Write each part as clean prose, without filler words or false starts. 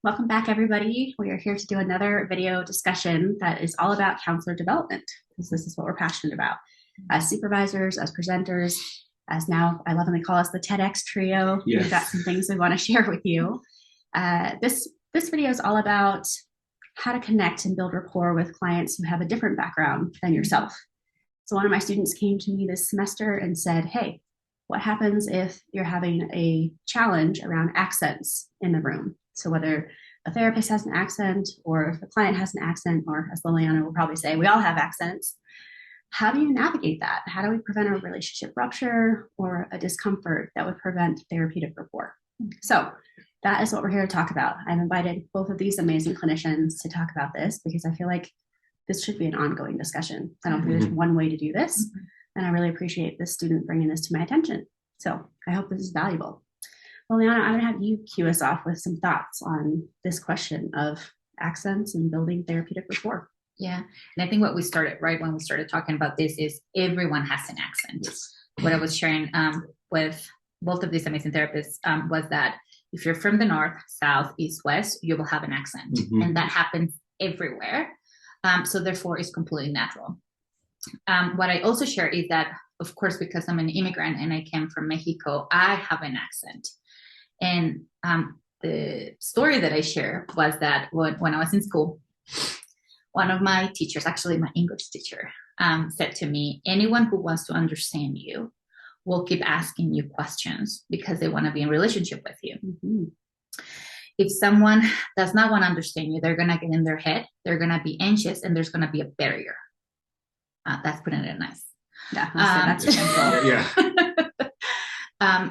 Welcome back, everybody. We are here to do another video discussion that is all about counselor development, because this is what we're passionate about. As supervisors, as presenters, as now I love when they call us the TEDx trio. Yes. We've got some things we want to share with you. This video is all about how to connect and build rapport with clients who have a different background than yourself. So one of my students came to me this semester and said, hey, what happens if you're having a challenge around accents in the room? So whether a therapist has an accent or if a client has an accent, or as Liliana will probably say, we all have accents. How do you navigate that? How do we prevent a relationship rupture or a discomfort that would prevent therapeutic rapport? So that is what we're here to talk about. I've invited both of these amazing clinicians to talk about this because I feel like this should be an ongoing discussion. I don't think there's one way to do this. And I really appreciate this student bringing this to my attention. So I hope this is valuable. Liliana, I'm going to have you cue us off with some thoughts on this question of accents and building therapeutic rapport. Yeah, and I think what we started right when we started talking about this is everyone has an accent. Yes. What I was sharing with both of these amazing therapists was that if you're from the north, south, east, west, you will have an accent, and that happens everywhere. So therefore, it's completely natural. What I also share is that, of course, because I'm an immigrant and I came from Mexico, I have an accent. And the story that I share was that when I was in school, one of my teachers, actually my English teacher, said to me, anyone who wants to understand you will keep asking you questions because they want to be in relationship with you. If someone does not want to understand you, they're going to get in their head, they're going to be anxious, and there's going to be a barrier. That's putting it nice. Yeah, that's simple. Yeah.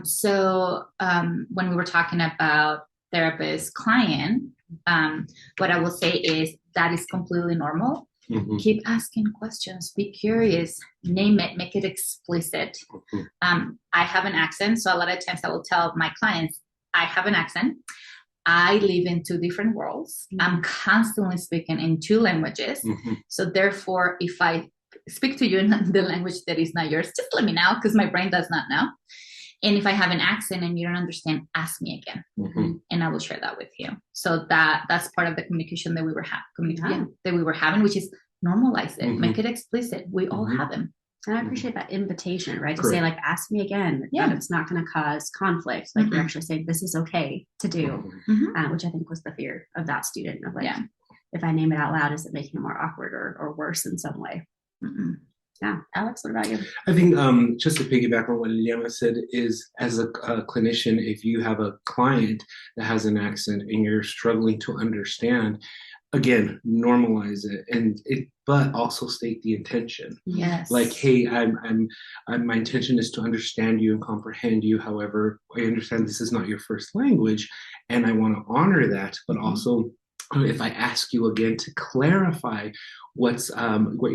So when we were talking about therapist client, what I will say is that is completely normal. Keep asking questions, be curious, name it, make it explicit. I have an accent, so a lot of times I will tell my clients, I have an accent. I live in two different worlds. I'm constantly speaking in two languages. So therefore, if I speak to you in the language that is not yours, just let me know, because my brain does not know. And if I have an accent and you don't understand, ask me again, and I will share that with you. So that's part of the communication that we were having, which is normalize it, make it explicit. We all have them. And I appreciate that invitation, right? To Correct. say, like, ask me again. Yeah. That it's not going to cause conflict. Like, you're actually saying this is okay to do, which I think was the fear of that student. Of like, if I name it out loud, is it making it more awkward or worse in some way? Yeah. Alex, what about you? I think just to piggyback on what Liliana said is, as a clinician, if you have a client that has an accent and you're struggling to understand, again, normalize it, but also state the intention. Yes. Like, hey, my intention is to understand you and comprehend you. However, I understand this is not your first language, and I want to honor that, but also, if I ask you again to clarify what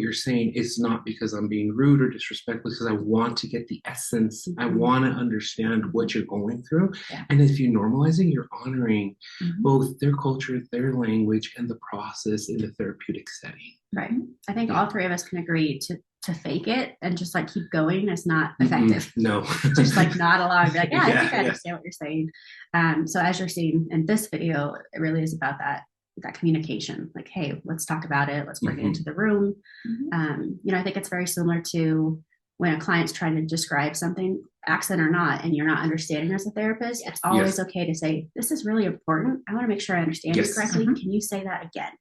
you're saying, it's not because I'm being rude or disrespectful, because I want to get the essence. I want to understand what you're going through. And if you normalize it, you're honoring both their culture, their language, and the process in the therapeutic setting. Right. I think all three of us can agree to fake it and just like keep going is not effective. No. Just like nod along and be like, I think I understand what you're saying. So as you're seeing in this video, it really is about that communication. Like, hey, let's talk about it. Let's bring it into the room. I think it's very similar to when a client's trying to describe something, accent or not, and you're not understanding as a therapist. It's always okay to say, this is really important. I want to make sure I understand you correctly. Can you say that again?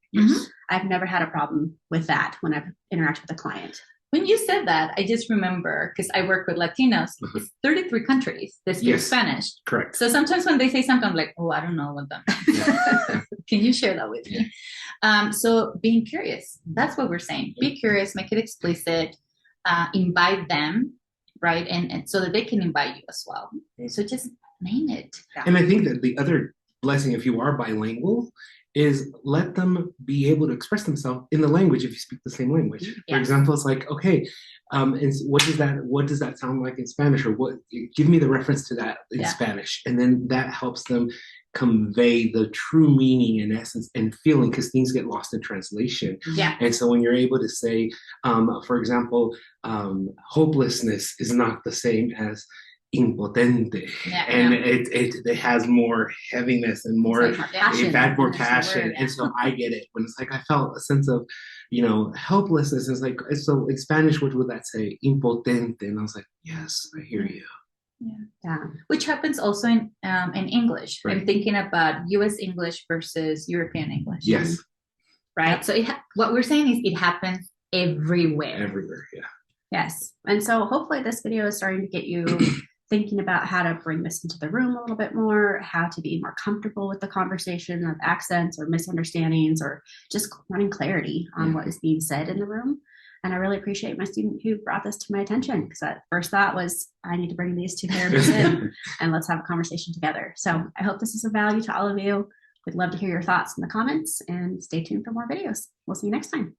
I've never had a problem with that when I've interacted with a client. When you said that, I just remember, because I work with Latinos, it's 33 countries that speak Spanish. Correct. So sometimes when they say something, I'm like, oh, I don't know what that means. Can you share that with me? So being curious, that's what we're saying. Be curious, make it explicit, invite them, right? And so that they can invite you as well. So just name it. And I think that the other blessing, if you are bilingual, is let them be able to express themselves in the language if you speak the same language. For example, it's like, okay, and what does that sound like in Spanish? Or what? Give me the reference to that in Spanish, and then that helps them convey the true meaning and essence and feeling, because things get lost in translation. And so when you're able to say, for example, hopelessness is not the same as impotente, Yeah, and yeah. it has more heaviness and more It's like passion. in fact more That's the passion. word. And so I get it when it's like I felt a sense of, you know, helplessness. It's like, so in Spanish, what would that say? Impotente. And I was like, yes, I hear you. Yeah. Which happens also in English. Right. I'm thinking about US English versus European English. Yes, Right. So what we're saying is it happens everywhere. everywhere. Yeah. Yes. And so hopefully this video is starting to get you thinking about how to bring this into the room a little bit more, how to be more comfortable with the conversation of accents or misunderstandings, or just wanting clarity on what is being said in the room. And I really appreciate my student who brought this to my attention, because that first thought was, I need to bring these two therapists in and let's have a conversation together. So I hope this is of value to all of you. We'd love to hear your thoughts in the comments, and stay tuned for more videos. We'll see you next time.